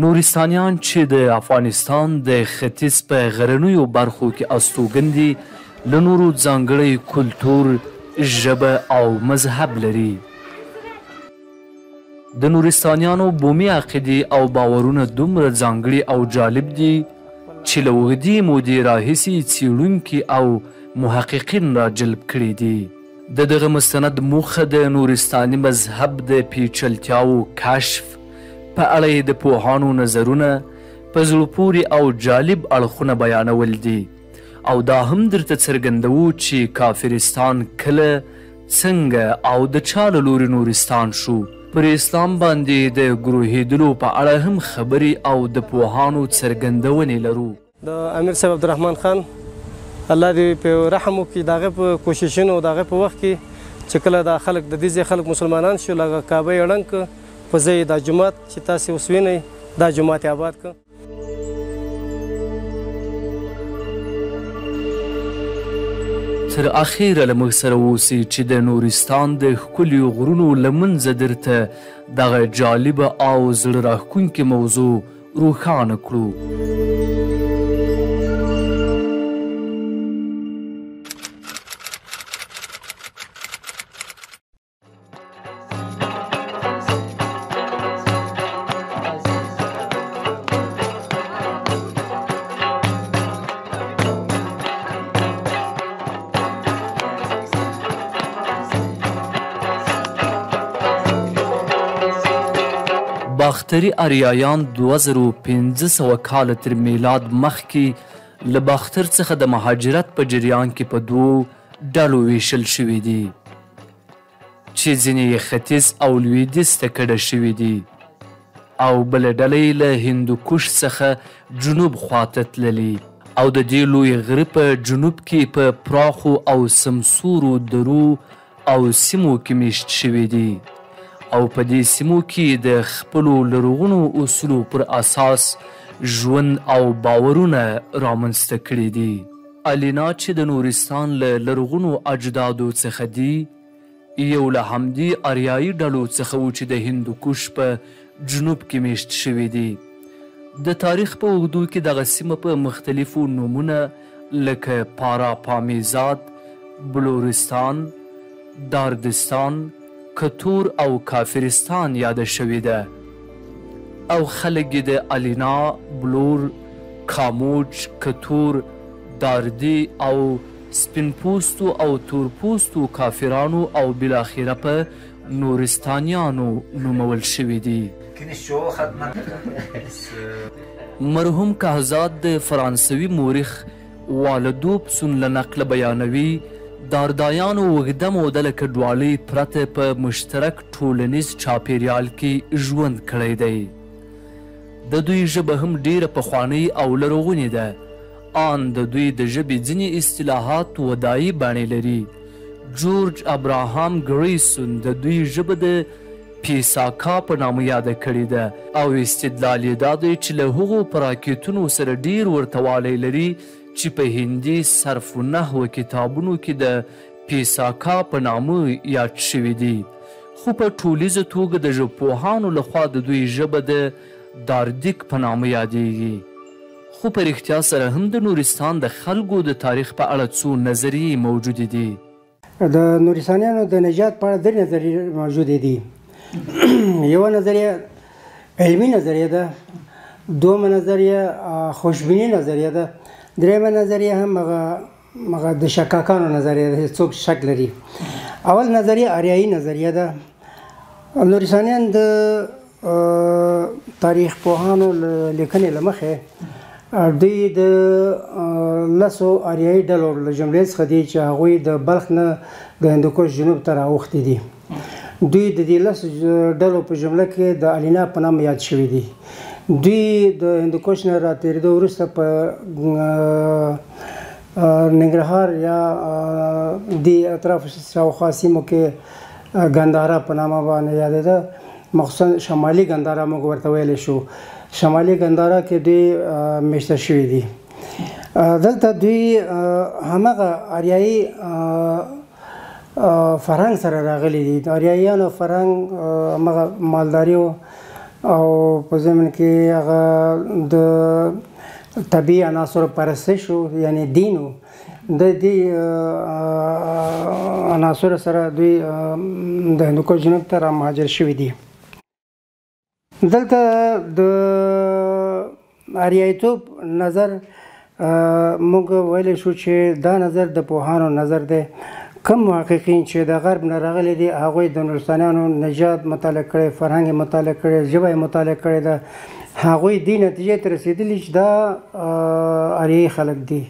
نورستانیان چې د افغانستان د ختیځ په غرنیو برخو کې استوګن دي له نورو ځانګړی کلتور، ژبه او مذهب لري. د نورستانیانو بومي عقیدې او باورونه دومره ځانګړي او جالب دي چې له اوږدې مودې راهیسې څېړونکي او محققین را جلب کړي دي. د دغه مستند موخه د نورستاني مذهب د پیچلتیاو کشف، په اړه یې د پوهانو نظرونه، په زړه پورې او جالب اړخونه بیانول دي او دا هم درته څرګندوو چې کافرستان کله، څنګه او د چا له لورې نورستان شو. پر اسلام باندې د ګروهېدلو په اړه هم خبرې او د پوهانو څرګندونې لرو. د امیر صاحب عبدالرحمن خان الله دې په رحم وکړي، د هغه په کوششونو او د هغه په وخت کې چې کله دا خلک د دې ځای خلک مسلمانان شو، لکه کعبه یې ړنګ کړه، په ځای دا جومات چې تاسې اوس وینئ دا جومات یې آباد کړه. تر اخیره له موږ سره اوسئ چې د نورستان د ښکلیو غرونو له منځه درته دغه جالبه او زړه راښکونکې موضوع روښانه کړو. باختري اریایان 2500 کاله تر میلاد مخکې له باختر څخه د مهاجرت په جریان کې په دوو ډلو ویشل شوي دي چې ځینې یې ختیځ او لویدیځ ته کډه شوي دي او بله ډله یې له هندوکش څخه جنوب خواته تللي او د دې لوی غره په جنوب کې په پراخو او سمسورو درو او سیمو کې میشت شوي دي او په دې سیمو کې د خپلو لرغونو اصولو پر اساس ژوند او باورونه رامنځته کړي دي. الینا چې د نورستان له لرغونو اجدادو څخه دي، یو له همدې اریایي ډلو څخه و چې د هندوکش په جنوب کې میشت شوي دي. د تاریخ په اوږدو کې دغه سیمه په مختلفو نومونه لکه پارا پامیزاد، بلورستان، داردستان، کتور او کافرستان یاده شوې ده او خلک یې د الینا، بلور، کاموچ، کتور، داردي او سپین پوستو او تور پوستو کافرانو او بالاخره په نورستانیانو نومول شوي دي. مرحوم کهزاد د فرانسوي مورخ والدو پسون له نقله بیانوي د اردایانو اوږده موده له کډوالۍ پرته په مشترک ټولنیز چاپیریال کې ژوند کړی دی. د دوی ژبه هم ډیره پخوانۍ او لرغونې ده. آن د دوی د ژبې ځینې اصطلاحات ودایي بڼې لري. جورج ابراهام ګریسون د دوی ژبه د پیساکا په نامه یاده کړې ده او استدلال یې دا دی چې له هغو پراکیتونو سره ډیر ورته والی لري چې په هندي صرف و نحو کتابونو کې د پیساکا په نامه یاد شوي دي، خو په ټولیزه توګه د ژبپوهانو لخوا د دوی ژبه د داردیک په نامه یادیږي. خو په رښتیا سره هم د نورستان د خلکو د تاریخ په اړه څو نظریې موجودې دي. د نورستانیانو د نجات په اړه درې نظریې موجودې دي. یوه نظریه علمي نظریه ده، دومه نظریه خوشبیني نظریه ده، درېیمه نظریه هم هغه د شکاکانو نظریه ده، څوک شک لري. اول نظریه اریایي نظریه ده. نورستانیان د تاریخ پوهانو لیکنې له مخې دوی د لسو اریایي ډلو له جملې څخه دي چې هغوی د بلخ نه د هندوکش جنوب ته راوښتي دي. دوی د دې لسو ډلو په جمله کې د الینا په نام یاد شوي دي. دوی د هندوکش نه راتېرېدو وروسته په ننګرهار یا دې اطرافو شاوخوا سیمو کې ګندهارا په نامه باندې یادېده، مخصوصا شمالي ګندهارا موږ ورته ویلی شو. شمالي ګندهارا کې دوی میشته شوي دي. دلته دوی همغه اریایي فرهنګ سره راغلي دي. د اریایانو فرهنګ همغه مالداري و، او په ضمن کې هغه د طبیعي عناصرو پرستش یعنی دینو د دې عناصرو سره دوی د هندوکش جنوب ته را مهاجر شوي دي. دلته د آریایتوب نظر موږ ویلی شو چې دا نظر د پوهانو نظر دی. کم محققین چې د غرب نه راغلي دي هغوی د نورستانیانو نژاد مطالعه کړی، فرهنګ یې مطالعه کړی، ژبه یې مطالعه کړې ده. هغوی دې نتیجې ته رسېدلي چې دا آریایي خلک دي.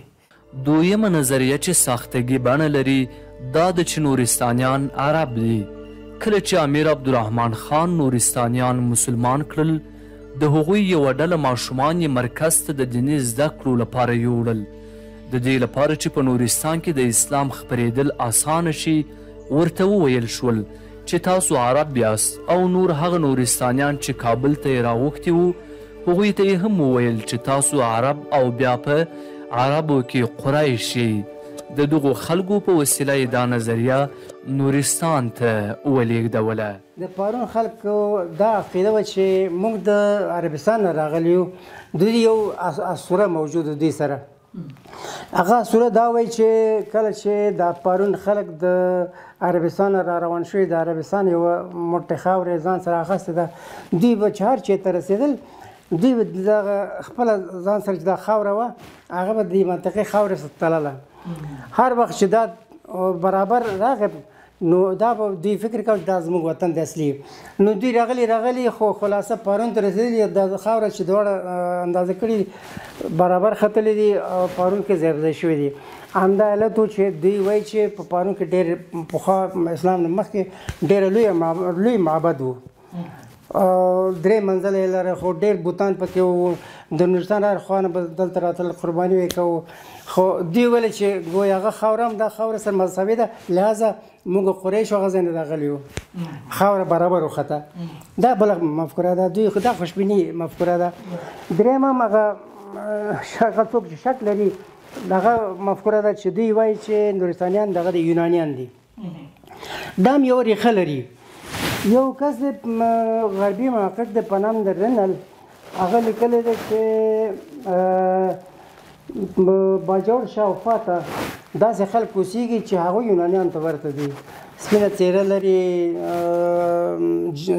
دویمه نظریه چې ساختګي بڼه لري دا د چې نورستانیان عرب دي. کله چې امیر عبدالرحمن خان نورستانیان مسلمان کړل د هغوی یوه ډله ماشومان یې مرکز ته د دیني زده کړو لپاره یوړل. د دې لپاره چې په نورستان کې د اسلام خپرېدل اسانه شي ورته وویل شول چې تاسو عرب یاست او نور هغه نورستانیان چې کابل ته یې راغوښتي وو هغوی ته یې هم وویل چې تاسو عرب او بیا په عربو کې قریش یئ. د دغو خلکو په وسیله یې دا نظریه نورستان ته ولېږدوله. د پارون خلکو دا عقیده وه چې موږ د عربستان نه راغلي یو. دوی یو اسطوره موجوده دوی سره. هغه اسطوره دا وایي چې کله چې د پارون خلک د عربستان را روان شوي د عربستان یوه موټې خاورې ځان سره اخیستې ده، دوی به چې هر چېرته رسېدل دوی به دغه خپله ځان سره چې دا خاوره وه هغه به د منطقې خاورې سره تلله. هر وخت چې دا برابر راغی نو دا به دوی فکر کوي دا زموږ وطن د اصلي. نو دوی راغلي خو خلاصه پارون ته رسېدلي د خاوره چې دواړه اندازه کړي برابر ختلي دي او پارون کې ځای په ځای شوي دي. همدا علت و چې دوی وایي چې په پارون کې ډېر پخوا اسلام نه مخکې ډېره لوی معبد و. 3 منزله یې لره خو ډېر بوتان پکې وو. د نورستان هر خوا نه به دلته راتلل قرباني به یې کوو. خو دوی ویل چې ګویا هغه خاوره هم دا خاوره سره مذهبي ده لهذا موږ قریش هغه ځای نه راغلي یو خاوره برابر وخته. دا بله مفکوره ده. دوی دا خوشبیني مفکوره ده. درېیم هم هغه څوک چې شک لري دغه مفکوره ده چې دوی وایي چې نورستانیان دغه د یونانیان دي. دا هم یوه ریښه لري. یو کس د غربي محقق د په نام د رنل هغه لیکلی دی چې باجوړ شاوخوا ته داسې خلک اوسېږي چې هغوی یونانیانو ته ورته دي. سپینه څېره لري،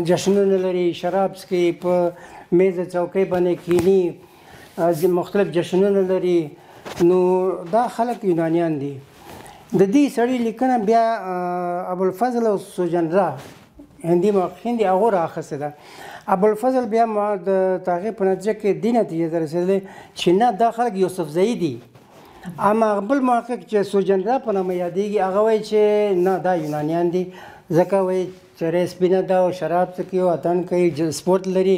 جشنونه لري، شراب څښي، په میزه چوکۍ باندې کښېني، مختلف جشنونه لري. نو دا خلک یونانیان دي. د دې سړي لیکنه بیا ابوالفضل او سوجنرا هندي محققین دي هغو رااخیستې ده. ابوالفضل بیا د هغې په نتیجه کې دې نتیجې ته رسېدلی چې نه دا خلک یوسفزئی دي. اما بل محقق چې سوجنرا په نامه یادېږي هغه وایي چې نه دا یونانیان دي. ځکه وایي چېرې سپینه ده او شراب څښي او اتڼ کوي، سپورټ لري.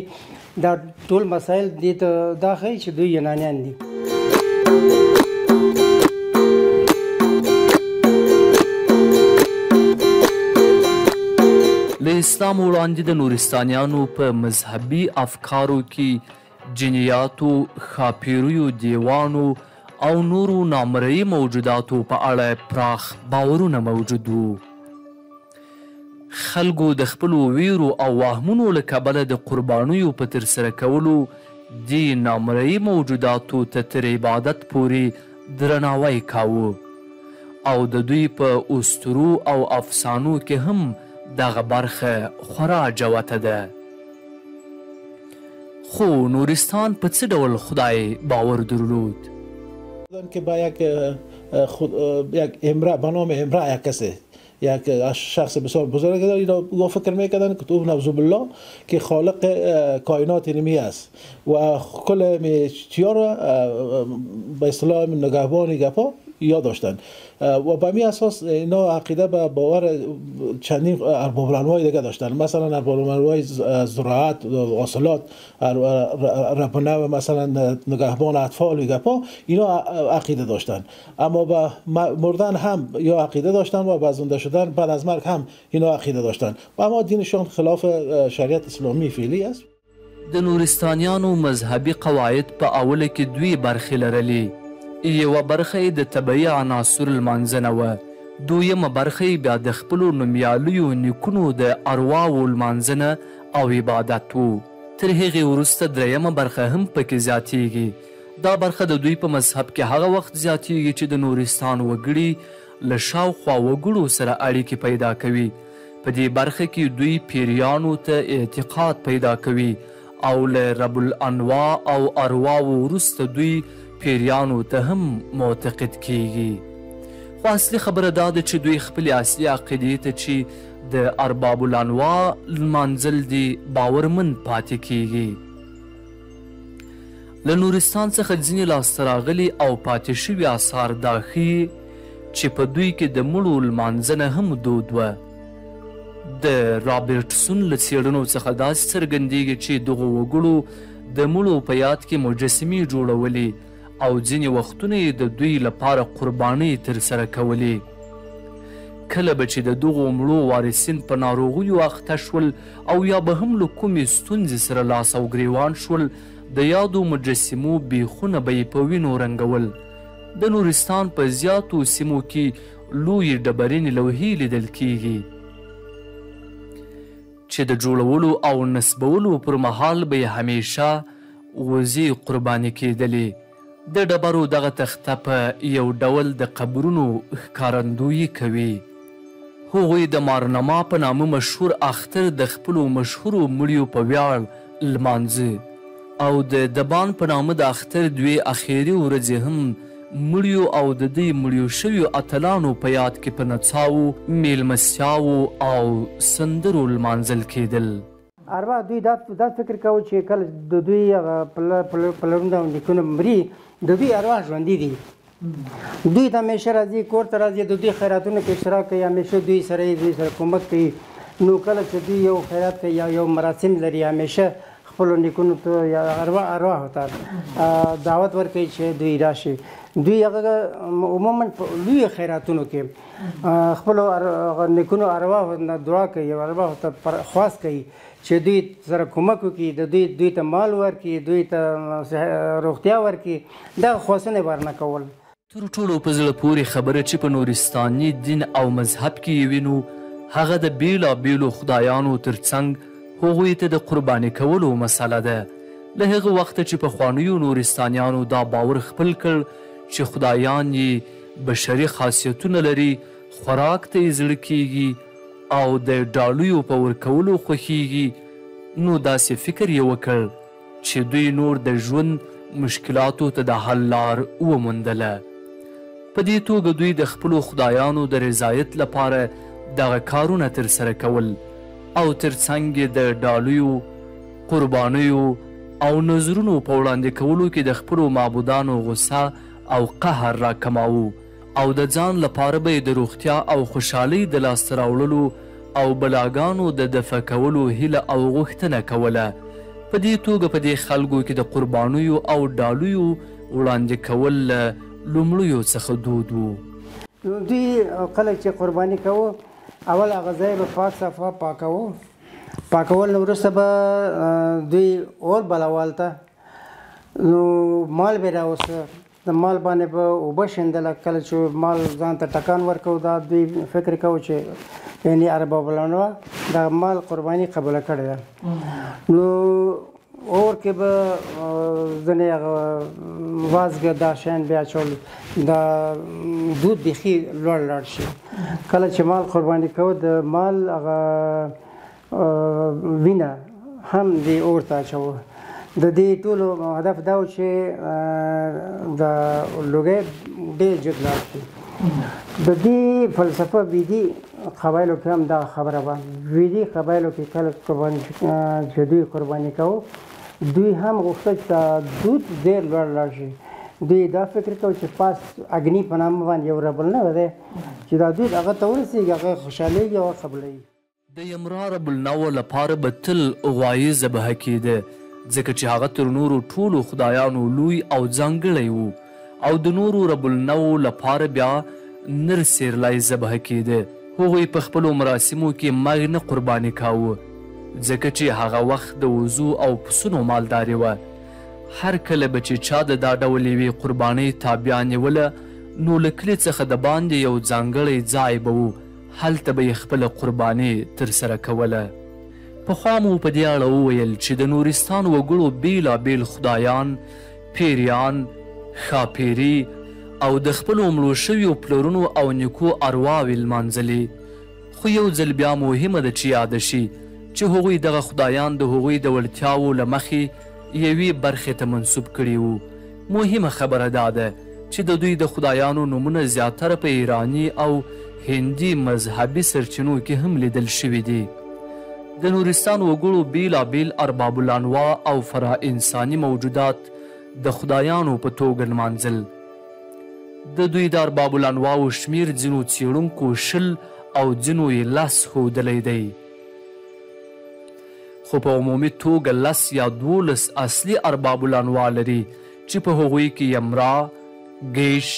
دا ټول مسایل دې ته دا ښایي چې دوی یونانیان دي. له اسلام وړاندې د نورستانیانو په مذهبي افکارو کې جنیاتو، ښاپیریو، دیوانو او نورو نامرئي موجوداتو په اړه پراخ باورونه موجود وو. خلکو د خپلو ویرو او وهمونو له کبله د قربانیو په ترسره کولو دې نامرئي موجوداتو ته تر عبادت پورې درناوی کاوه او د دوی په اسطورو او افسانو کې هم دغه برخه خورا جوته ده. خو نورستان په څه ډول خدای باور درلود؟ که با یک امرأه به نام امرأه یک کسی یک شخص بسیار بزرگ داره اینا فکر میکردن که تو نعوذ بالله که خالق کائنات اینمی است و کل چیا را به اصطلاح نگهبان گپا یاد داشتن و به می اساس اینا عقیده به باور چندین ارباب‌الانواع دیگه داشتن. مثلا ارباب‌الانواع زراعت، حاصلات، ربنا و مثلا نگهبان اطفال و گپا اینا عقیده داشتن. اما به مردن هم یا عقیده داشتن و به زنده شدن بعد از مرگ هم اینا عقیده داشتن. و اما دینشان خلاف شریعت اسلامی فعلی است. د نورستانیانو مذهبي قواعد په اوله کې دوی برخې لرلې. یوه برخه یې د طبیعي عناصر لمانځنه وه، دویمه برخه یې بیا د خپلو نومیالیو نیکونو د ارواحو لمانځنه او عبادت و. تر هغې وروسته درېیمه برخه هم پکې زیاتیږي. دا برخه د دوی په مذهب کې هغه وخت زیاتیږي چې د نورستان وګړي له شاوخوا وګړو سره اړیکې پیدا کوي. په دې برخه کې دوی پیریانو ته اعتقاد پیدا کوي او له رب الانواع او ارواو وروسته دوی پیریانو ته هم معتقد کیږي. خو اصلي خبره دا ده چې دوی خپلې اصلي عقیدې ته چې د ارباب الانواع لمانځل دي باورمند پاتې کیږي. له نورستان څخه ځینې لاسته راغلي او پاتې شوي اثار دا ښیي چې په دوی کې د مړو لمانځنه هم دود وه. د رابرټسون له څېړنو څخه داسې څرګندېږي چې دغو وګړو د مړو په یاد کې مجسمې جوړولې او ځینې وختونه یې د دوی لپاره قربانۍ ترسره کولې. کله به چې د دغو مړو وارثین په ناروغیو اخته شول او یا به هم له کومې ستونزې سره لاس او ګریوان شول، د یادو مجسمو بیخونه به یې په وینو رنګول. د نورستان په زیاتو سیمو کې لویې ډبرینې لوحې لیدل کیږي چې د جوړولو او نصبولو پر مهال به یې همیشه وزې قرباني کېدلې. د ډبرو دغه تخته په یو ډول د قبرونو ښکارندویي کوي. هغوی د مارنما په نامه مشهور اختر د خپلو مشهورو مړیو په ویاړ لمانځه او د دبان په نامه د اختر دوې اخیري ورځې هم مړیو او د دوی مړیو شویو اتلانو په یاد کې په نڅاو، میلمستیاو او سندرو لمانځل کېدل. ارواح دوی دا فکر کوي چې کله د دوی پلرونه او نیکونه مري، د دوی ارواح ژوندي دي. دوی ته همیشه راځي، کور ته راځي، د دوی خیراتونو کې اشتراک کوي، همیشه دوی سره کومک کوي. نو کله چې دوی یو خیرات کوي یا یو مراسم لري، همیشه خپلو نیکونو ته یا ارواحو ته دعوت ورکوي چې دوی راشي. دوی هغه عموما په لوی خیراتونو کې خپلو نیکونو ارواحو نه دعا کوي او ارواحو ته خواست کوي چې دوی سره کومک وکړي، دوی ته مال ورکړي، دوی ته روغتیا ورکړي. دغه خواستونه یې ورنه کول. تر ټولو په زړه پورې خبره چې په نورستاني دین او مذهب کې یې وینو هغه د بیلابیلو خدایانو ترڅنګ هغوی ته د قرباني کولو مسله ده. له هغه وخته چې پخوانیو نورستانیانو دا باور خپل کړ چې خدایان یې بشري خاصیتونه لري، خوراک ته یې زړه کیږي او د ډالیو په ورکولو خوښیږي، نو داسې فکر یې وکړ چې دوی نور د ژوند مشکلاتو ته د حل لار وموندله. په دې توګه دوی د خپلو خدایانو د رضایت لپاره دغه کارونه ترسره کول او ترڅنګ یې د ډالیو، قربانیو او نظرونو په وړاندې کولو کې د خپلو معبودانو غصه او قهر را کماوه او د ځان لپاره به یې د روغتیا او خوشحالۍ د لاسته راوړلو او بلاګانو د دفع کولو هیله او غوښتنه کوله. په دې توګه په دې خلکو کې د قربانیو او ډالیو وړاندې کول له لومړیو څخه دود و. دوی کله چې قرباني کوو، اول هغه ځای به پاک صفا پاکول، نو وروسته به دوی اور بلول ته نو مال به راوسته، د مال باندې به اوبه شیندله. کله چې مال ځان ته ټکان ورکوو، دا دوی فکر کوو چې یعنې ارباب الانواع دا مال قرباني قبوله کړې ده. نو اور کې به ځینې هغه وازګه دا شیان بیا اچول، دا دود بیخي لوړ شي. کله چې مال قرباني کوو، د مال هغه وینه هم دې اور ته اچوو. د دې ټولو هدف دا و چې د لوګی ډېر جګ لاړ شي. د دې فلسفه ویدي قبایلو کې هم دا خبره وه. ویدي قبایلو کې کله چې دوی قرباني کوو، دوی هم غوښتل چې دود ډېر لوړ شي. دوی دا فکر کوي چې پاس اګني په نامه باندې یو رب النوع دی چې دا دود هغه ته ورسېږي، هغه خوشحالېږي او قبلوي. د یمرا رب النوع لپاره به تل غوایي ذبحه کېده، ځکه چې هغه تر نورو ټولو خدایانو لوی او ځانګړی و، او د نورو رب النوع لپاره بیا نر سیرلی ذبحه کېده. هغوی په خپلو مراسمو کې مرغ نه قرباني کاوه، ځکه چې هغه وخت د وزو او پسونو مالداري وه. هر کله به چې چا د دا ډول یوې قربانۍ تابیا نیوله، نو له کلي څخه د باندې یو ځانګړی ځای به و، هلته به یې خپله قرباني ترسره کوله. پخوا مو په دې اړه وویل چې د نورستان وګړو بیلابیل خدایان، پیریان، ښاپیري او د خپلو مړو شویو پلرونو او نیکو ارواوې لمانځلې. خو یو ځل بیا مهمه ده چې یاده شي چې هغوی دغه خدایان د هغوی د وړتیاوو له مخې یوې برخې ته منسوب کړي وو. مهمه خبره دا ده چې د دوی د خدایانو نومونه زیاتره په ایرانی او هندي مذهبي سرچینو کې هم لیدل شوي دي. د نورستان وګړو بیلابیل ارباب الانواع او فرا انساني موجودات د خدایانو په توګه لمانځل. د دوی د ارباب الانواعو شمیر ځینو څیړونکو 20 او ځینو یې 10 ښودلی دی، خو په عمومي توګه 10 یا 12 اصلي ارباب الانواع لري چې په هغوی کې یمرا، ګیش،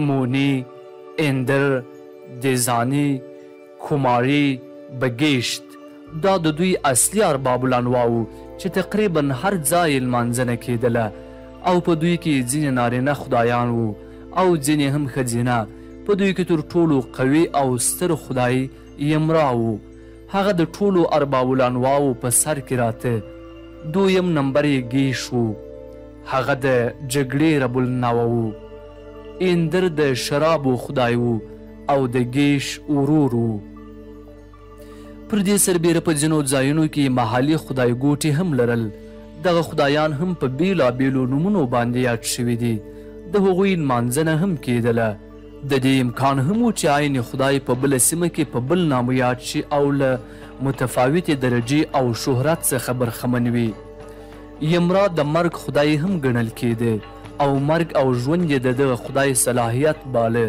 مونی، اندر، دیزانی، کماری، بګیشت دا د دوی اصلي ارباب الانواع وو چې تقریبا هر ځای لمانځنه کېدله او په دوی کې ځینې نارینه خدایان وو او ځینې هم ښځینه. په دوی کې تر ټولو قوي او ستر خدای یمرا وو. هغه د ټولو ارباب الانواعو په سر کې راته. دویم نمبر یې ګیش وو، هغه د جګړې رب النوع وو. اندر د شرابو خدای وو او د ګیش ورور وو. پر دې سربیره په ځینو ځایونو کې محلي خدای ګوټي هم لرل. دغه خدایان هم په بیلابیلو نومونو باندې یاد شوي دي. د هغوی لمانځنه هم کېدله. د دې امکان هم و چې عین خدای په بله سیمه کې په بل نامه یاد شي او له متفاوتې درجې او شهرت څخه برخمن وي. یمرا د مرګ خدای هم ګڼل کېده او مرګ او ژوند یې د دغه خدای صلاحیت باله.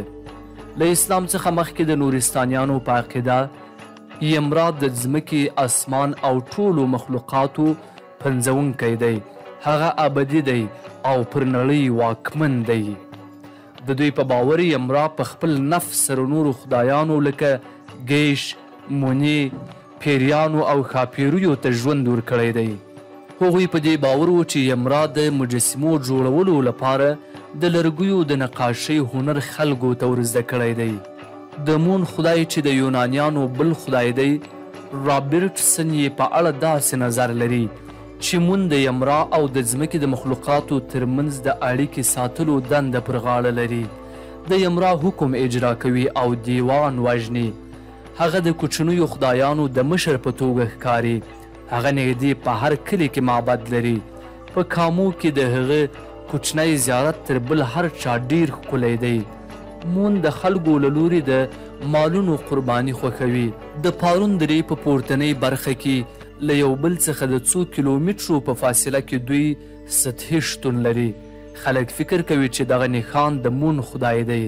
له اسلام څخه مخکې د نورستانیانو په عقیده یمرا د ځمکې، اسمان او ټولو مخلوقاتو پنځونکی دی. هغه ابدي دی او پر نړۍ واکمن دی. د دوی په باور یمرا په خپل نفس سره نورو خدایانو لکه ګیش، مونی، پیریانو او ښاپیریو ته ژوند ورکړی دی. هغوی په دې باور و چې یمرا د مجسمو جوړولو لپاره د لرګیو د نقاشۍ هنر خلکو ته ورزده کړی دی. د مون خدای چې د یونانیانو بل خدای دی، رابرټسن یې په اړه داسې نظر لري چې مون د یمرا او د ځمکې د مخلوقاتو ترمنځ د اړیکې ساتلو دنده پر غاړه لري. د یمرا حکم اجرا کوي او دیوان وژني. هغه د کوچنیو خدایانو د مشر په توګه ښکاري. هغه نږدې په هر کلي کې معبد لري. په کامو کې د هغه کوچنی زیارت تر بل هر چا ډیر ښکلی دی. مون د خلکو له لوري د مالونو قرباني خوښوي. د پارون درې په پورتنۍ برخه کې له یو بل څخه د 2 کیلومترو په فاصله کې دوی سطحي شتون لري. خلک فکر کوي چې دغه نښان د مون خدای دی.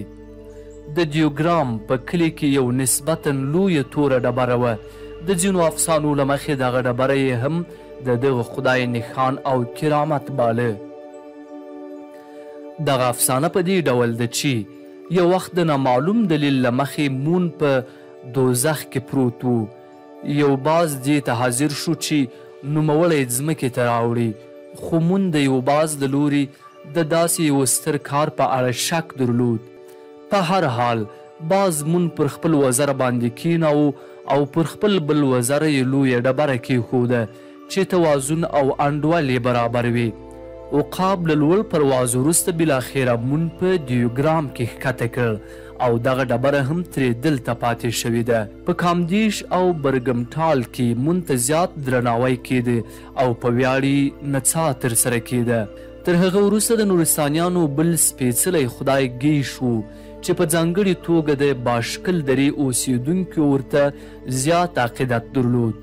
د دیوګرام په کلي کې یو نسبتا لویه توره ډبره وه. د ځینو افسانو له مخې دغه ډبره یې هم د دغه خدای نښان او کرامت باله. دغه افسانه په دې ډول ده چې یو وخت د نامعلوم دلیل له مخې مون په دوزخ کې پروت و. یو باز دې ته حاضر شو چې نوموړی ځمکې ته راوړي، خو مون د یو باز د لوري د داسې یو ستر کار په اړه شک درلود. په هر حال باز مون پر خپل وزر باندې کیناو او پر خپل بل وزر یې لویه ډبره کېښوده چې توازن او انډول یې برابر وي. عقاب له لوړ پرواز وروسته بالاخره مون په دیوګرام کې ښکته کړ او دغه ډبره هم ترې دلته پاتې شوې ده. په کامدیش او برګمټال کې مون ته زیات درناوی کېده او په ویاړ نڅا ترسره کېده. تر هغه وروسته د نورستانیانو بل سپېڅلی خدای ګیش و چې په ځانګړې توګه د باشکل درې اوسیدونکو ورته زیات عقیدت درلود.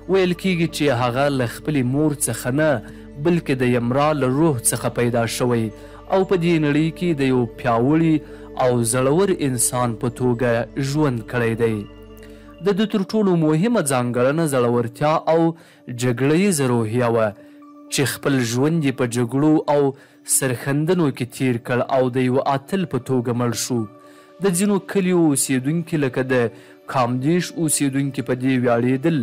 ویل کېږي چې هغه له خپلې مور څخه نه بلکې د یمرا له روح څخه پیدا شوی او په دې نړۍ کې د یو پیاوړي او زړور انسان په توګه ژوند کړی دی. د ده تر ټولو مهمه ځانګړنه زړورتیا او جګړیزه روحیه وه چې خپل ژوند یې په جګړو او سرښندنو کې تیر کړ او د یو اتل په توګه مړ شو. د ځینو کلیو اوسیدونکي لکه د کامدیش اوسیدونکي په دې ویاړېدل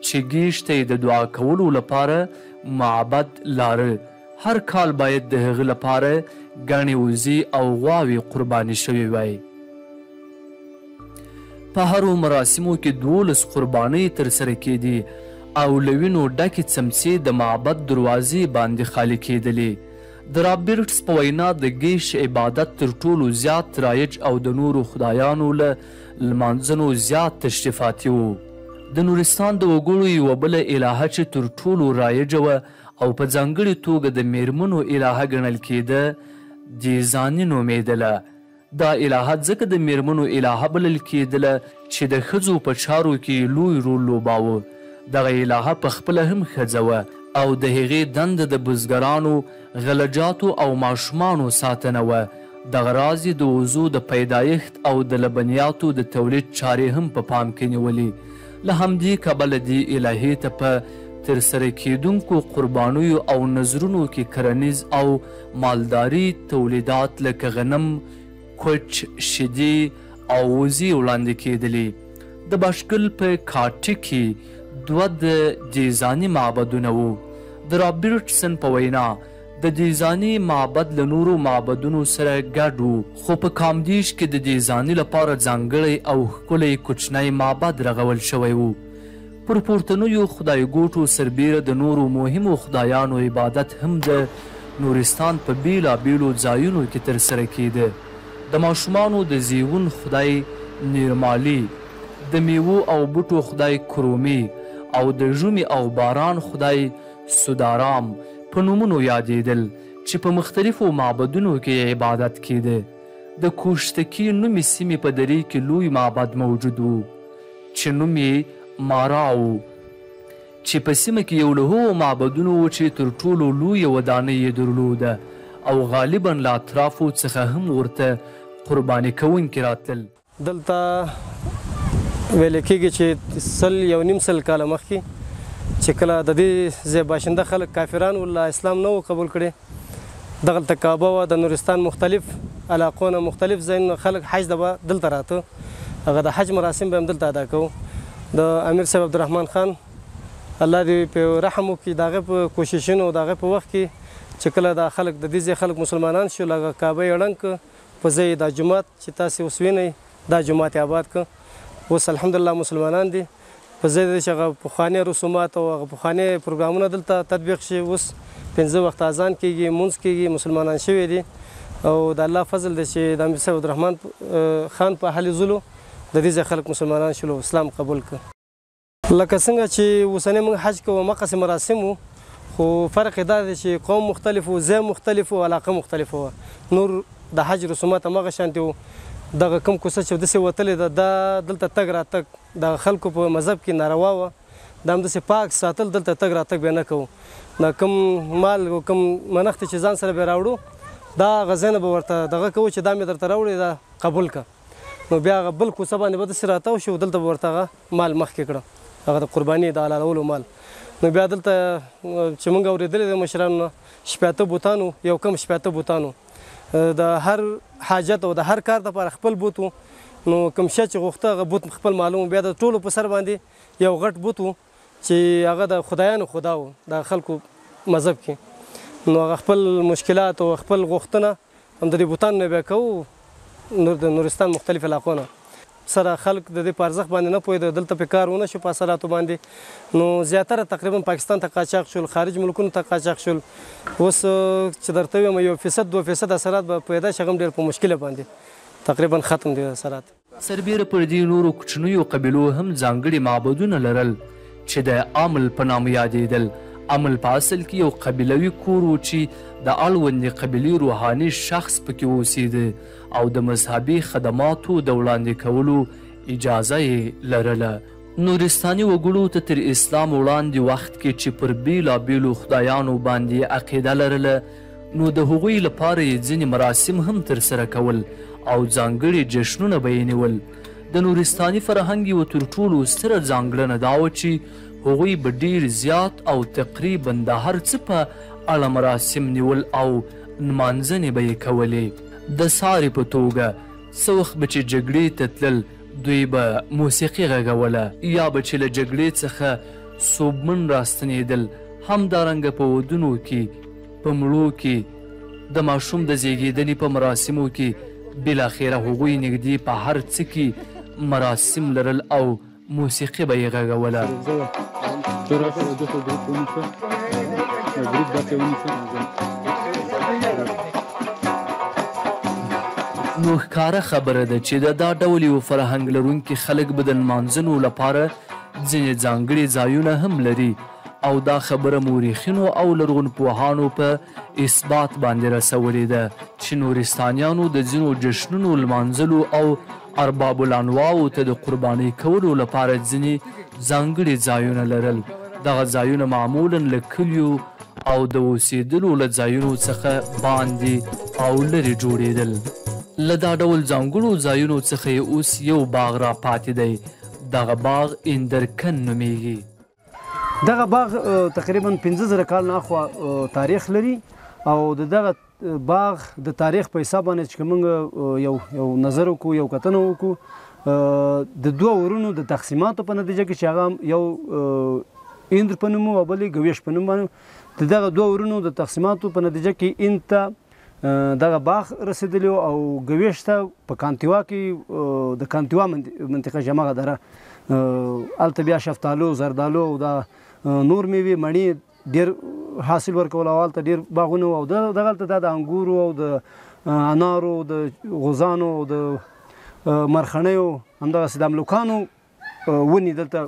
چې ګیش ته یې د دعا کولو لپاره معبد لاره. هر کال باید د هغه لپاره ګڼې وزې او غواوې قرباني شوې وای. په هرو مراسمو کې 12 قربانۍ ترسره کېدې او له وینو ډکې څمڅې د معبد دروازې باندې خالي کېدلې. د رابرټس په وینا د ګیش عبادت تر ټولو زیات رایج او د نورو خدایانو له لمانځنو زیات تشریفاتي و. د نورستان د وګړو یوه بله الهه چې تر ټولو رایجه وه او په ځانګړې توګه د میرمنو الهه ګڼل کېده دیزاني نومېدله. دا الهه ځکه د میرمنو الهه بلل کېدله چې د ښځو په چارو کې لوی رول لوباوه. دغه الهه پخپله هم ښځه وه او د هغې دنده د بزګرانو، غلجاتو او ماشومانو ساتنه وه. دغه راز د وضو د پیدایښت او د لبنیاتو د تولید چارې هم په پام کې نیولې. له همدې کبله دې الهې ته په ترسره کېدونکو قربانیو او نذرونو کې کرنیز او مالداري تولیدات لکه غنم، کوچ، شیدې او وزې وړاندې کېدلې. د باشکل په کاټي کې 2 د دیزاني معبدونه وو. د رابرټسن په وینا د دیزاني معبد له نورو معبدونو سره ګډ و، خو په کامدیش کې د دیزاني لپاره ځانګړی او ښکلی کوچنی معبد رغول شوی و. پر پورتنیو خدای ګوټو سربیره د نورو مهمو خدایانو عبادت هم د نورستان په بیلابیلو ځایونو کې ترسره کېده. د ماشومانو د زیون خدای نیرمالي، د میوو او بوټو خدای کرومي او د ژمي او باران خدای سودارام په نومونو یادېدل چې په مختلفو معبدونو کې عبادت کېده. د کوشتکي نومې سیمې په درې کې لوی معبد موجود و چې نوم یې مارا و، چې په سیمه کې یو له هغو معبدونو و چې تر ټولو لویه ودانۍ یې درلوده او غالبا له اطرافو څخه هم ورته قرباني کوونکي راتلل. دلته ویل کېږي چې 1.5 کاله مخکې چې کله د دې ځای باشنده خلک کافران والله اسلام نه و قبول کړی، دغلته کعبه وه، د نورستان مختلف علاقو نه مختلف ځایونه خلک حج ته به دلته راته، هغه د حج مراسم به هم دلته ادا کوو. د امیر صاحب عبدالرحمن خان الله دې په رحم وکړي، د هغه په کوششونو د هغه په وخت کې چې کله دا خلک د دې ځای خلک مسلمانان شو، لکه کعبه یې ړنګ کړه، په ځای دا جومات چې تاسې اوس وینئ دا جومات یې آباد کړه. اوس الحمدلله مسلمانان دي، په ځای د چې هغه پخواني رسومات او هغه پخواني پروګرامونه دلته تطبیق شي. اوس 5 وخت اذان کېږي، مونځ کېږي، مسلمانان شوي دي او د الله فضل دی چې د امیر صاحب عبدالرحمن خان په هلې ځلو د دې ځای خلک مسلمانان شول، اسلام قبول کړ. لکه څنګه چې اوسنی موږ حج کوو مقصې مراسم وو، خو فرق یې دا دی چې قوم مختلف و، ځای مختلف و، علاقه مختلفه وه. نور د حج رسومات همغه شانتې وو. دغه کوم کوڅه چې داسې وتلې ده دا دلته تګ راتګ د خلکو په مذهب کې ناروا وه، دا همداسې پاک ساتل دلته تګ راتګ بیا نه کوو. دا کوم مال او کوم منښتې چې ځان سره بیا راوړو دا هغه ځای نه به ورته دغه کوو چې دا مې درته راوړې دا قبول کړه، نو بیا هغه بل کوڅه باندې به داسې راتاو شو، دلته به ورته هغه مال مخکې کړه، هغه د قرباني د حلالولو مال. نو بیا دلته چې موږ اورېدلې د مشرانو نه 80 بوتانو، یو کم 80 بوتانو د هر حاجت او د هر کار دپاره خپل بوت و. نو کوم شی چې غوښته هغه بوت خپل معلوم. بیا د ټولو په سر باندې یو غټ بوت و چې هغه د خدایانو خدا و د خلکو مذهب کې. نو هغه خپل مشکلات او خپل غوښتنه هم د دې بوتانو نه بیا کوو، د نورستان مختلف علاقو نه سره خلک د دې په ارزښت باندې نه پوهېده، دلته پې کار ونه شو په اثراتو باندې. نو زیاتره تقریبا پاکستان ته قاچاق شول، خارج ملکونو ته قاچاق شول. اوس چې درته ویم 1% 2% اثرات به پیدا شي، هغه هم ډېر په مشکله باندې تقریبا ختم دي اثرات. سربیره پر دې نورو کوچنیو قبیلو هم ځانګړي معبدونه لرل چې د عمل په نامه یادېدل. عمل په اصل کې یو قبیلوي کور و چې د اړوندې قبیلې روحاني شخص پکې اوسېده او د مذهبي خدماتو د وړاندې کولو اجازه یې لرله. نورستاني وګړو ته تر اسلام وړاندې وخت کې چې پر بیلابیلو خدایانو باندې عقیده لرله، نو د هغوی لپاره یې ځینې مراسم هم ترسره کول او ځانګړي جشنونه به یې نیول. د نورستاني فرهنګ یوه تر ټولو ستره ځانګړنه دا وه چې هغوی به ډېر زیات او تقریبا د هر څه په اړه مراسم نیول او نمانځنې به یې کولې. د ساري په توګه څه وخت به چې جګړې ته تلل دوی به موسیقي غږوله، یا به چې له جګړې څخه صوبمن راستنېدل. همدارنګه په ودونو کې، په مړو کې، د ماشوم د زیږېدنې په مراسمو کې بالاخره هغوی نږدې په هر څه کې مراسم لرل او موسیقي به یې غږوله. ته راشه او دغه ګروپ ونیسه ګروپ داسې ونیسه نو ښکاره خبره ده چې د دا ډول یو فرهنګ لرونکي خلک به د لمانځنو لپاره ځینې ځانګړي ځایونه هم لري او دا خبره مورخینو او لرغونپوهانو په اثبات باندې رسولې ده چې نورستانیانو د ځینو جشنونو لمانځلو او ارباب الانواعو ته د قربانۍ کولو لپاره ځینې ځانګړي ځایونه لرل. دغه ځایونه معمولا له کلیو او د اوسېدلو له ځایونو څخه باندې او لرې جوړېدل. له دا ډول ځانګړو ځایونو څخه یې اوس یو باغ را پاتې دی. دغه باغ اندرکن نومیږي. دغه باغ تقریبا 15,000 کال نه اخوا تاریخ لري او دغه باغ د تاریخ په حساب باندې چې موږ یو نظر وکړو یو کتنه وکړو د دوه ورونو د تقسیماتو په نتیجه کې چې هغه یو اندر په نوم او بل ګویش په نوم باندې دغه دوه ورونو د تقسیماتو په نتیجه کې انته دغه باغ رسیدلی او ګویش ته په کانتیوا کې د کانتیوا منطقه جمعه دره هلته بیا شفتالو زردالو او دا نور میوې مڼې ډېر حاصل ورکول او هلته ډېر باغونه او دغه هلته دا د انګورو او د انارو د غوزانو او د مرخڼیو همدغسې د املوکانو ونې دلته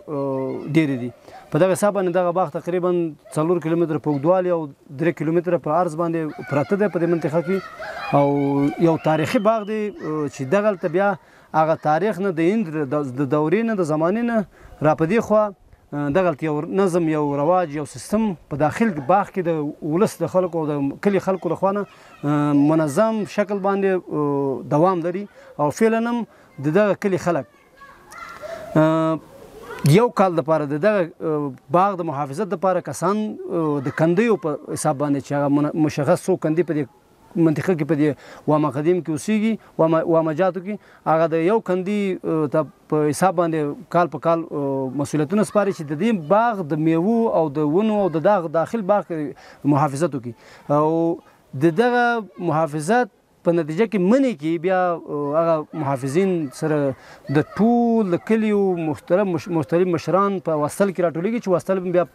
ډېرې دي. په دغه حساب باندې دغه باغ تقریبا 4 کیلومتره په اوږدوالي او 3 کیلومتره په عرض باندې پراته دی په دې منطقه کې او یو تاریخي باغ دی چې دغه هلته بیا هغه تاریخ نه د هند د دورې نه د زمانې نه را په دې خوا دغه یو نظم یو رواج یو سیستم په داخل باغ کې د ولس د خلکو او د کلي خلکو لخوا نه منظم شکل باندې دوام لري او فعلا هم د دغه کلي خلک یو کال دپاره د دغه باغ د محافظت دپاره کسان د کندیو په حساب باندې چې هغه مشخص څو کندي په دې منطقه کې په دې وامه قدیم کې اوسېږي وامه جاتو کې هغه د یو کندي ته په حساب باندې کال په کال مسؤلیتونه سپاري چې د دې باغ د میوو او د ونو او د داخل باغ محافظت وکړي او د دغه محافظت په نتیجه کې منې کې بیا هغه محافظین سره د ټول د کلیو محترم مشران په واسطل کې راټولېږي چې واسطل بیا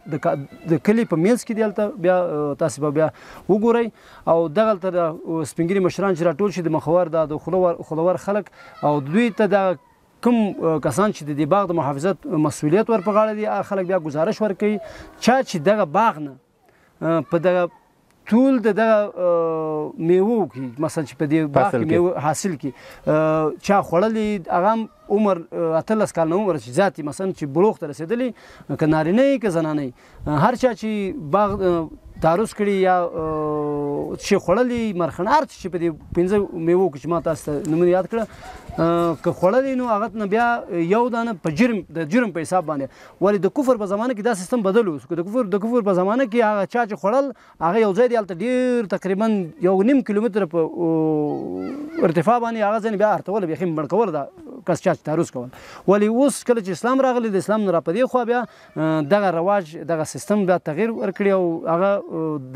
د کلي په منځ کې دی هلته بیا تاسې به بیا وګورئ او دغه هلته د سپین ږیري مشران چې راټول شي د مخور د خولور خلک او دوی ته دغه کوم کسان چې د دې باغ د محافظت مسؤلیت ور په غاړه دي هغه خلک بیا گزارش ورکوي چې دغه باغ نه په دغه ټول دغه میوو کې مثلا چې په دې باغ کې میوه حاصل کې چا خوړلي هغه عمر 18 کال نه عمر چې ذاتي مثلا چې بلوغ ته رسېدلی که نارینه یې که زنانه یې هر چا چې باغ تعرض کړي یا چې خوړلي مرخڼه هر چې په دې 15 میوو کې چې ما تاسو ته نومونه یاد کړه که خوړلي نو هغه نه بیا یو دانه په جرم په حساب باندې ولې د کفر په زمانه کې دا سیستم بدل اوس د کفر په زمانه کې هغه چا چې خوړل هغه یو ځای دی هلته ډېر تقریبا 1.5 کیلومتره په ارتفاع باندې هغه ځینې بیا ارتول بیخي مړ کول دا کس چا چې تعرض کول ولې اوس کله چې اسلام راغلی د اسلام نه را په دې خوا بیا دغه رواج دغه سیستم بیا تغییر ورکړي او هغه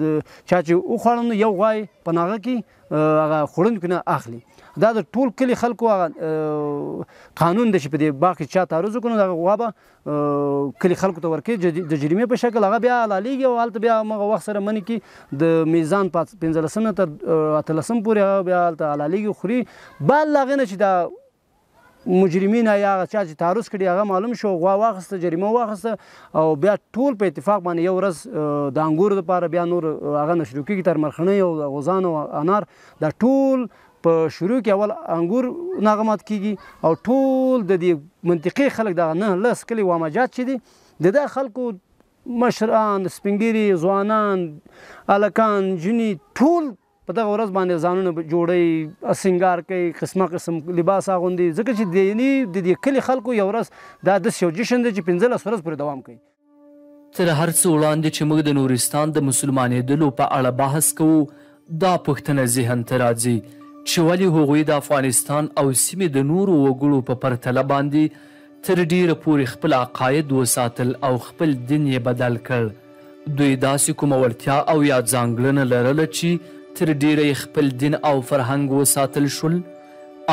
د چا چې وخوړل نو یو غوای په ناغه کې هغه خوړونکي نه اخلي دا د ټول کلي خلکو قانون دی چې په دې باغ کې چا تعرض وکړو دغه غوا به کلي خلکو ته ورکوي د جریمې په شکل هغه بیا حلالېږي او هلته بیا همغه وخت سره منې کې د میزان 15 نه تر 18 پورې هغه بیا هلته حلالېږي خوري بعد له هغې نه چې دا مجرمین یا هغه چا چې تعرض کړي هغه معلوم شو غوا واخیسته جریمه واخیسته او بیا ټول په اتفاق باندې یو ورځ د انګورو دپاره بیا نور هغه نه شروع کېږي تر مرخڼۍ او غوزان او انار دا ټول په شروع کې اول انګور ناغمات کېږي او ټول د دې منطقې خلک دغه 9 کلي وامجات چې دي د دغه خلکو مشران سپین ږیري ځوانان هلکان جنې ټول په دغه ورځ باندې ځانونه جوړوي سینګار کوي قسمه قسم لباس اغوندي ځکه چې د دې کلي خلکو یو ورځ دا داسې یو جشن دی چې 15 ورځ پورې دوام کوي. تر هر څه وړاندې چې موږ د نورستان د مسلمانېدلو په اړه بحث کوو دا پوښتنه ذهن ته راځي چې ولې هغوی د افغانستان او سیمې د نورو وګړو په پرتله باندې تر ډیره پورې خپل عقاید وساتل او خپل دین یې بدل کړ. دوی داسې کومه وړتیا او یا ځانګړنه لرله چې تر ډیره خپل دین او فرهنګ وساتل شول؟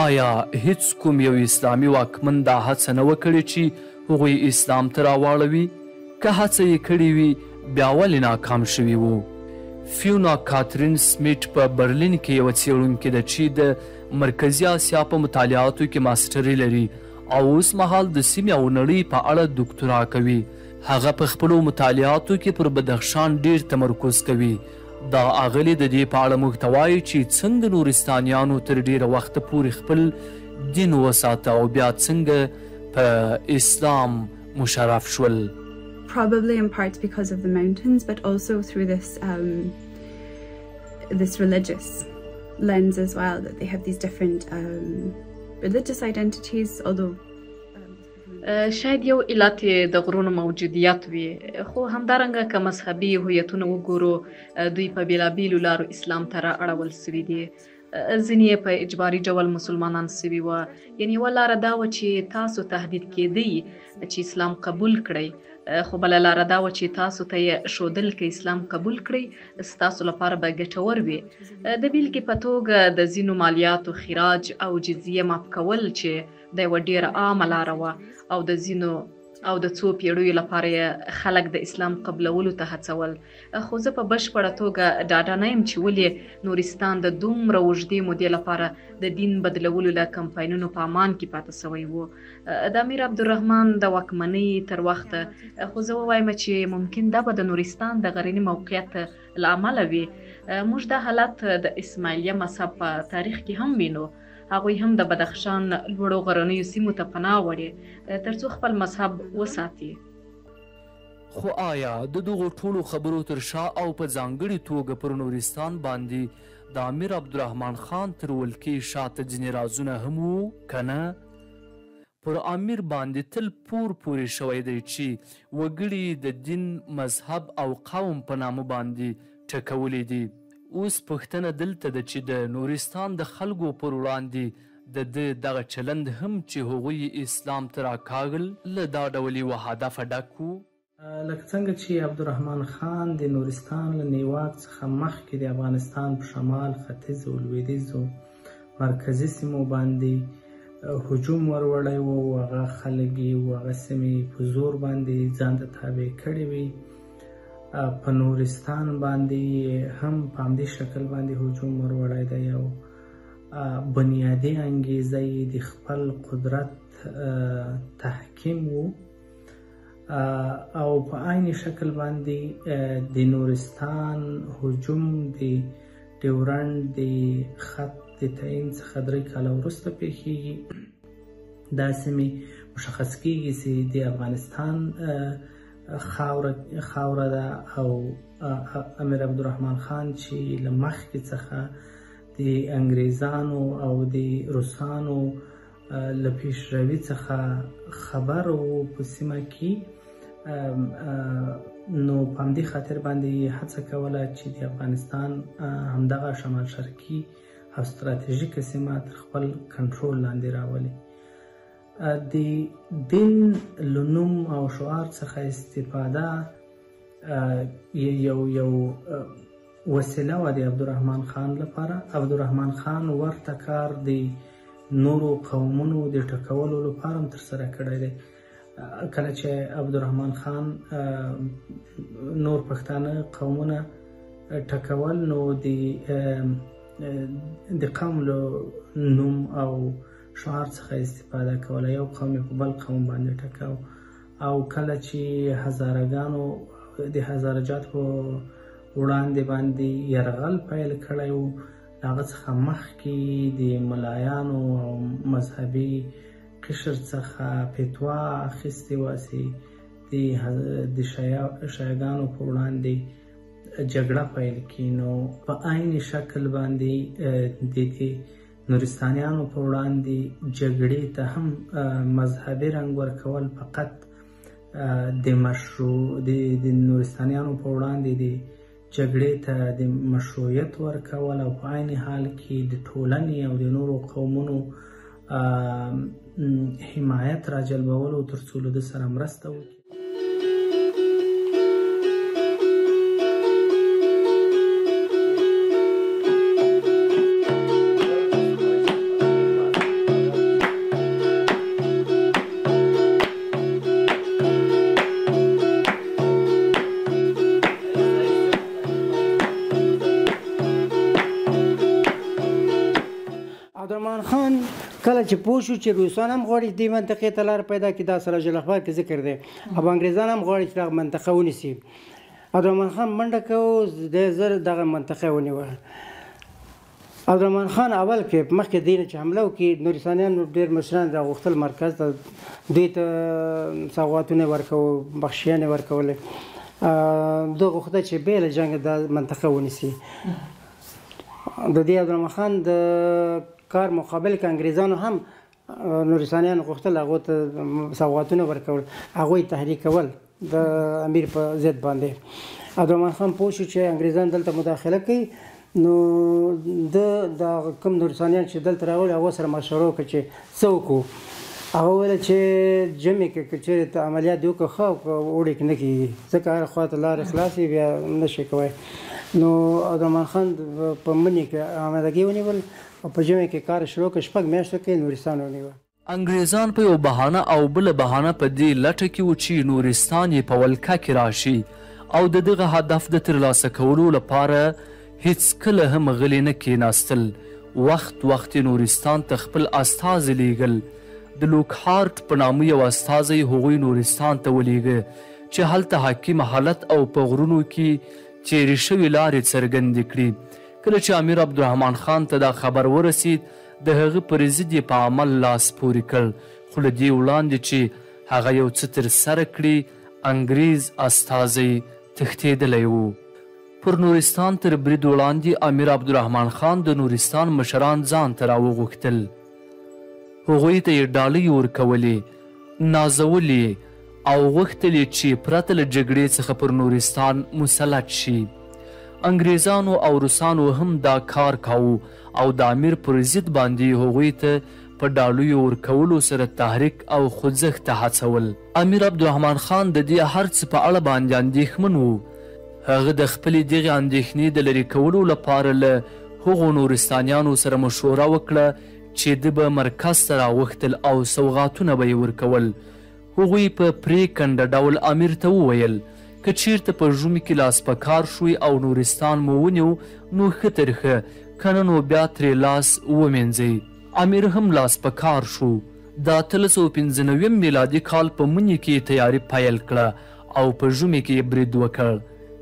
آیا هیڅ کوم یو اسلامي واکمن دا هڅه نه وکړي چې هغوی اسلام ته راواړوي؟ که هڅه یې کړې وي بیا ولې ناکام شوي وو. فیونا کاترین سمیټ په برلین کې یوه څېړونکې ده چې د مرکزي اسیا په مطالعاتو کې ماسټري لري او اوس مهال د سیمې او نړۍ په اړه دکتورا کوي. هغه په خپلو مطالعاتو کې پر بدخشان ډیر تمرکز کوي. دا اغلې د دې په اړه موږ ته وایي چې څنګه نورستانیانو تر ډیره وخته پورې خپل دین وساته او بیا څنګه په اسلام مشرف شول. Probably in parts because of the mountains, but also through this religious lens as well, that they have these different religious identities, although شاید یو علت د غرونو موجودیت وي، خو همدارنګه که مذهبي هویتونه وګورو دوی په بېلابېلو لارو اسلام ته رااړول سوي دي. ځینې یې په اجباري ډول مسلمانان سوي وه. یعنې یوه لاره دا وه چې تاسو تهدید کېدئ چې اسلام قبول کړئ، خو بله لاره دا وه چې تاسو ته یې ښودل که اسلام قبول کړئ ستاسو لپاره به ګټور وي. د بیلګې په توګه د ځینو مالیاتو خراج او جزیه معاف کول چې د یوه ډېره عامه لاره وه او د ځینو او د څو پیړیو لپاره یې خلک د اسلام قبلولو ته هڅول. خو زه په بشپړه توګه ډاډه نه یم چې ولې نورستان د دومره اوږدې مودې لپاره د دین بدلولو له کمپاینونو په امان کې پاتې سوی و. د امیر عبدالرحمن د واکمنۍ تر وخته خو زه ووایم چې ممکن دا به د نورستان د غرني موقعیت له امله وي. موږ دا حالت د اسماعیلیه مذهب په تاریخ کې هم وینو. هغوی هم د بدخشان لوړو غرنیو سیمو ته پناه وړې تر څو خپل مذهب وساتي. خو آیا د دغو ټولو خبرو تر شا او په ځانګړې توګه پر نورستان باندې د امیر عبدالرحمن خان تر ولکې شاته ځینې رازونه هم وو که نه؟ پر امیر باندې تل پورې شوی دی چې وګړي د دین، مذهب او قوم په نامه باندې ټکولي دي. اوس پوښتنه دلته ده چې د نورستان د خلکو پر وړاندې د ده دغه چلند هم چې هغوی اسلام ته راکاږل له دا ډول یوه هدفه ډک و. لکه څنګه چې عبدالرحمن خان د نورستان له نیواک څخه مخکې د افغانستان په شمال، ختیځ او لویدیځو مرکزي سیمو باندې هجوم وروړی و او هغه خلک یې هغه سیمې په زور باندې ځان ته تابع کړې وې. په نورستان باندې هم په همدې شکل باندې هجوم وروړی دی او بنیادي انګیزه یې د خپل قدرت تحکیم و او په عین شکل باندې د نورستان هجوم د ډیورنډ د خط د تعین څخه 3 کاله وروسته پیښیږي. دا سیمې مشخص کیږي چې د افغانستان خاوره ده او امیر عبدالرحمن خان چې له مخکې څخه د انګریزانو او د روسانو له پیشروي څخه خبر و په سیمه کې، نو په همدې خاطر باندې هڅه کوله چې د افغانستان همدغه شمال شرقي او ستراتیژیکه سیمه تر خپل کنټرول لاندې راولي. د دین له نوم او شعار څخه استفاده یو وسیله وه د عبدالرحمن خان لپاره. عبدالرحمن خان ورته کار د نورو قومونو د ټکولو لپاره هم ترسره کړی دی. کله چې عبدالرحمن خان نور پښتانه قومونه ټکول، نو د قوم له نوم او شعار څخه استفاده کوله. یو قوم په بل قوم باندې ټکاو او کله چې هزارګانو د هزارجات په وړاندې باندې یرغل پیل کړی و، هغه څخه مخکې د ملایانو او مذهبي قشر څخه فتوا اخیستې وه چې د شیعګانو په وړاندې جګړه پیل کړي. نو په عین شکل باندې د نورستانیانو په وړاندې جګړې ته هم مذهبي رنګ ورکول فقط د نورستانیانو په وړاندې د جګړې ته د مشروعیت ورکول او په عین حال کې د ټولنې او د نورو قومونو حمایت راجلبولو تر څو له ده سره مرسته وکړي. چې پوه شو چې روسان هم غواړي دې منطقې ته لار پیدا کړي، دا سراج الاخبار کې ذکر دی، او انګریزان هم غواړي چې دغه منطقه ونیسي. عبدالرحمن خان منډه کوو د زر دغه منطقه ونیوه. عبدالرحمن خان اول کې مخکې دې نه چې حمله وکړي، نورستانیانو ډېر مشران راغوښتل مرکز ته، دوی ته سوغاتونه ورکول، بخښیانې ورکولې. دوی غوښتل چې بې له جنګه دا منطقه ونیسي. د دې عبدالرحمن خان د کار مقابل کې انګریزانو هم نورستانیانو غوښتل هغو ته سوغاتونه ورکول، هغوی تحریکول د امیر په ضد باندې. عبدالرحمن خان پوه شو چې انګریزان دلته مداخله کوي، نو د کوم نورستانیان چې دلته راغلي هغو سره مشوره وکړه چې څه وکړو. هغه وویل چې جمع کې که چېرې ته عملیات دې وکړه ښه او که اوړي کې نه کېږي، ځکه هره خوا ته لارې خلاصې بیا نه شي کوی. نو عبدالرحمن خان په مني کې آمادګي ونیول او په ژمي کې کار شروع کړ. 6 میاشتو کې نورستان ونیوه. انګریزان په یو بهانه او بله بهانه په دې لټه کې و چې نورستان یې په ولکه کې راشي او د دغه هدف د ترلاسه کولو لپاره هیڅکله هم غلي نه کېناستل. وخت وخت نورستان ته خپل استازي لیږل. د لوکهارټ په نامه یو استازی هغوی نورستان ته ولیږه چې هلته حاکم حالت او په غرونو کې تېرې شوې لارې څرګندې کړي. کله چې امیر عبدالرحمن خان ته دا خبر ورسید، د هغه پر ضد یې په عمل لاس پورې کړ، خو له دې وړاندې چې هغه یو څه ترسره کړي انګریز استازی تښتېدلی و. پر نورستان تر برید وړاندې امیر عبدالرحمن خان د نورستان مشران ځان ته راوغوښتل. هغوی ته یې ډالۍ ورکولې، نازولې او غوښتل یې چې پرته له جګړې څخه پر نورستان مسلط شي. انګریزانو او روسانو هم دا کار کاوه او د امیر پر ضد باندې هغوی ته په ډالیو ورکولو سره تحریک او خوځښت ته هڅول. امیر عبدالرحمن خان د دې هر څه په اړه باندې اندېښمن و. هغه د خپلې دغې اندېښنې د لرې کولو لپاره له هغو نورستانیانو سره مشوره وکړه چې ده به مرکز ته راوښتل او سوغاتونه به یې ورکول. هغوی په پرېکنده ډول امیر ته وویل که چیرته په ژمي کې لاس په کار شوی او نورستان مو ونیو نو ښه تر ښه، که نه نو بیا ترې لاس ومینځئ. امیر هم لاس په کار شو. د 1895 میلادي کال په مني کې تیاري پیل کړه او په ژمي کې یې برید وکړ.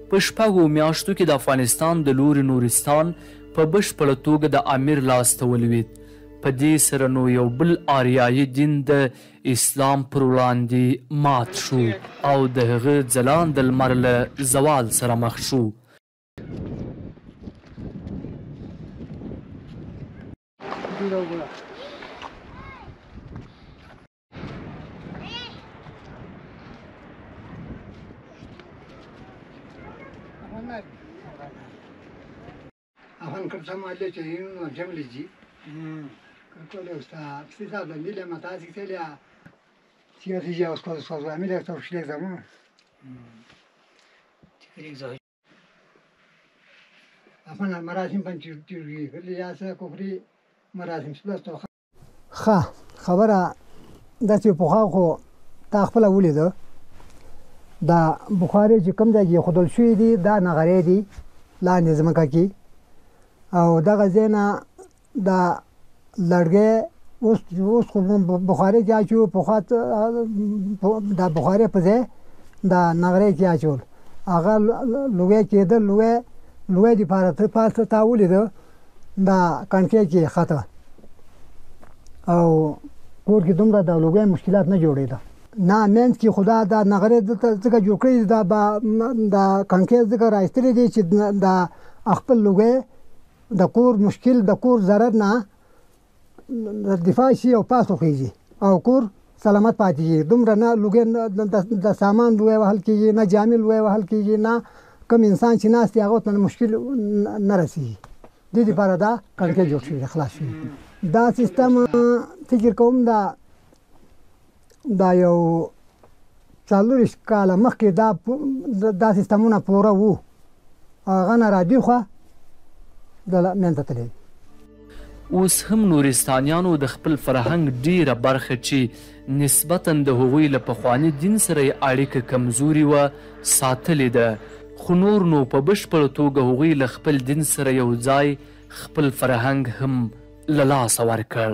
په 6 میاشتو کې د افغانستان د لوري نورستان په بشپړه توګه د امیر لاس ته ولوېد. په دې سره نو یو بل آریایي دین د اسلام پر وړاندې مات شو او د هغه ځلانده لمر له زوال سره مخ شو. افغان کب سمالی چاہیے جم لیجیے کل استا سیدا دلیل متاسک تلیا سیاسی جا اس کو عامل ہے تو شلیک زمان افغان مراسم پنچیږي کله یا کوفري مراسم سپلستو ښه خبره د چې په خو تا خپل ولیدو دا بخاري چې کوم ځای خودل شوی دی دا نغری دی لاندې زمکه کې او دغه ځای نه دا لړګی اوس خو بخاري کې اچو په خوا دا بخاري په ځای دا نغری کې اچول هغه لوی کېدل لوی دپاره ته پاسه تا ولیدو دا کڼکۍ کې خطه او کور کې دومره د لوګۍ مشکلات نه جوړېده نه منځ کې خدا دا نغری دلته ځکه جوړ کړی دا کڼکۍ ځکه رایستلی دی چې دا خپل لوګۍ د کور مشکل د کور ضرر نه دفاع شي او پاس وخیږي او کور سلامت پاتې کېږي. دومره نه لوګۍ د سامان لوی وهل کېږي، نه جامې لوی وهل کېږي، نه کوم انسان چې ناست دی هغه ته مشکل نه رسېږي. دې دپاره دا کڼکۍ جوړ شوي دی، خلاص شوي. دا سیستم فکر کوم دا یو 40 کاله مخکې دا سیستمونه پوره وو، هغه نه رادي خوا منځته تللی. اوس هم نورستانیانو د خپل فرهنګ ډیره برخه چې نسبتا د هغوی له پخواني دین سره یې اړیکه کمزوري وه ساتلې ده، خو نور نو په بشپړه توګه هغوی له خپل دین سره یو ځای خپل فرهنګ هم له لاسه ورکړ.